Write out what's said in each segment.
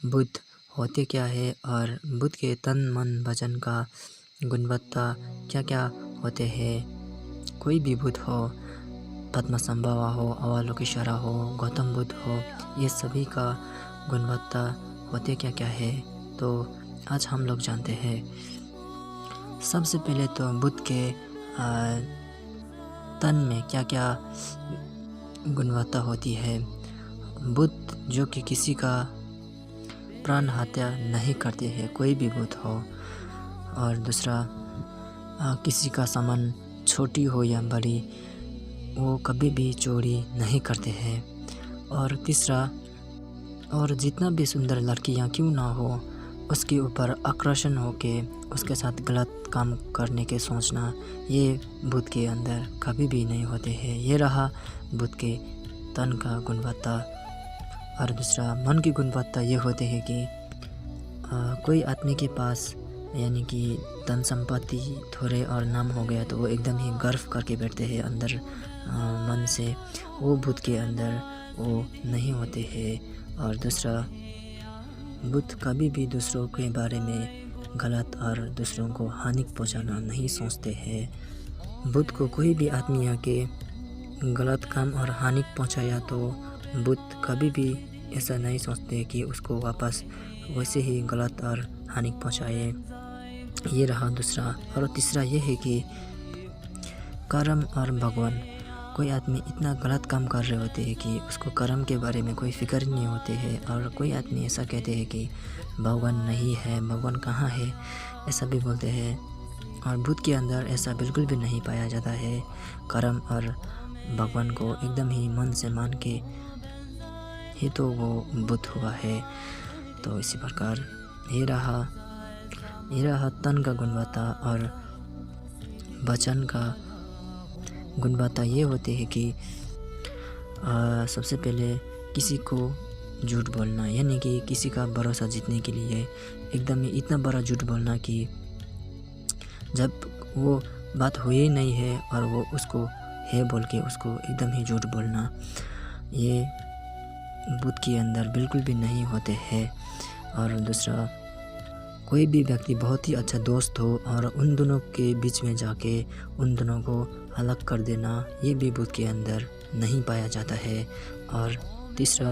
बुद्ध होते क्या है और बुद्ध के तन मन वचन का गुणवत्ता क्या क्या होते हैं। कोई भी बुद्ध हो, पद्मसंभवा हो, अवलोकेश्वरा हो, गौतम बुद्ध हो, ये सभी का गुणवत्ता होते क्या क्या है, तो आज हम लोग जानते हैं। सबसे पहले तो बुद्ध के तन में क्या क्या गुणवत्ता होती है। बुद्ध जो कि किसी का प्राण हत्या नहीं करते हैं, कोई भी बुद्ध हो। और दूसरा, किसी का सामान छोटी हो या बड़ी, वो कभी भी चोरी नहीं करते हैं। और तीसरा, और जितना भी सुंदर लड़कियां क्यों ना हो, उसके ऊपर आकर्षण होके उसके साथ गलत काम करने के सोचना, ये बुद्ध के अंदर कभी भी नहीं होते हैं। ये रहा बुद्ध के तन का गुणवत्ता। और दूसरा, मन की गुणवत्ता ये होते हैं कि कोई आदमी के पास यानी कि धन संपत्ति थोड़े और नाम हो गया तो वो एकदम ही गर्व करके बैठते हैं अंदर मन से। वो बुद्ध के अंदर वो नहीं होते हैं। और दूसरा, बुद्ध कभी भी दूसरों के बारे में गलत और दूसरों को हानि पहुंचाना नहीं सोचते हैं। बुद्ध को कोई भी आदमी आके गलत काम और हानि पहुंचाया तो बुद्ध कभी भी ऐसा नहीं सोचते कि उसको वापस वैसे ही गलत और हानि पहुंचाए। ये रहा दूसरा। और तीसरा ये है कि कर्म और भगवान। कोई आदमी इतना गलत काम कर रहे होते हैं कि उसको कर्म के बारे में कोई फिक्र नहीं होते है। और कोई आदमी ऐसा कहते हैं कि भगवान नहीं है, भगवान कहाँ है, ऐसा भी बोलते हैं। और बुद्ध के अंदर ऐसा बिल्कुल भी नहीं पाया जाता है। कर्म और भगवान को एकदम ही मन से मान के ही तो वो बुद्ध हुआ है। तो इसी प्रकार ये रहा तन का गुणवत्ता। और वचन का गुणवत्ता ये होते हैं कि सबसे पहले किसी को झूठ बोलना, यानी कि किसी का भरोसा जीतने के लिए एकदम ही इतना बड़ा झूठ बोलना कि जब वो बात हुई नहीं है और वो उसको है बोल के उसको एकदम ही झूठ बोलना, ये बुद्ध के अंदर बिल्कुल भी नहीं होते हैं। और दूसरा, कोई भी व्यक्ति बहुत ही अच्छा दोस्त हो और उन दोनों के बीच में जाके उन दोनों को अलग कर देना, ये भी बुद्ध के अंदर नहीं पाया जाता है। और तीसरा,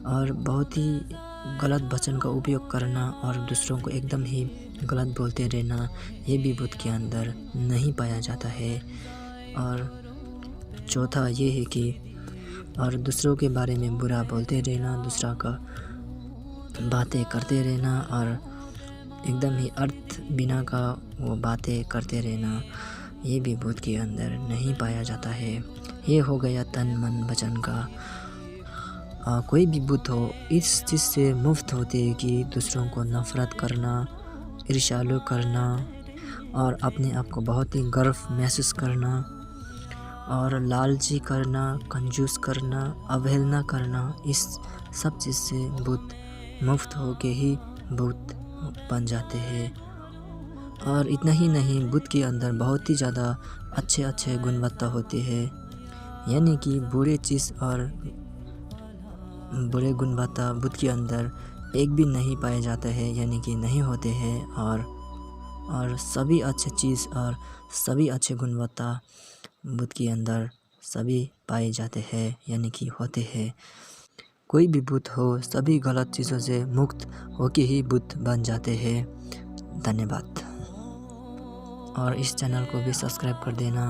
और बहुत ही गलत वचन का उपयोग करना और दूसरों को एकदम ही गलत बोलते रहना, ये भी बुद्ध के अंदर नहीं पाया जाता है। और चौथा ये है कि और दूसरों के बारे में बुरा बोलते रहना, दूसरा का बातें करते रहना और एकदम ही अर्थ बिना का वो बातें करते रहना, ये भी बुद्ध के अंदर नहीं पाया जाता है। ये हो गया तन मन वचन का। कोई भी बुद्ध हो इस चीज़ से मुफ्त होते हैं कि दूसरों को नफरत करना, ईर्ष्यालु करना और अपने आप को बहुत ही गर्व महसूस करना और लालची करना, कंजूस करना, अवहेलना करना, इस सब चीज़ से बुद्ध मुफ्त होके ही बुद्ध बन जाते हैं। और इतना ही नहीं, बुद्ध के अंदर बहुत ही ज़्यादा अच्छे गुणवत्ता होते हैं, यानी कि बुरे चीज़ और बुरे गुणवत्ता बुद्ध के अंदर एक भी नहीं पाए जाते हैं, यानी कि नहीं होते हैं। और सभी अच्छे चीज़ और सभी अच्छे गुणवत्ता बुद्ध के अंदर सभी पाए जाते हैं, यानी कि होते हैं। कोई भी बुद्ध हो सभी गलत चीज़ों से मुक्त होके ही बुद्ध बन जाते हैं। धन्यवाद। और इस चैनल को भी सब्सक्राइब कर देना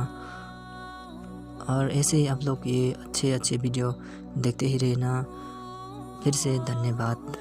और ऐसे ही आप लोग ये अच्छे वीडियो देखते ही रहना। फिर से धन्यवाद।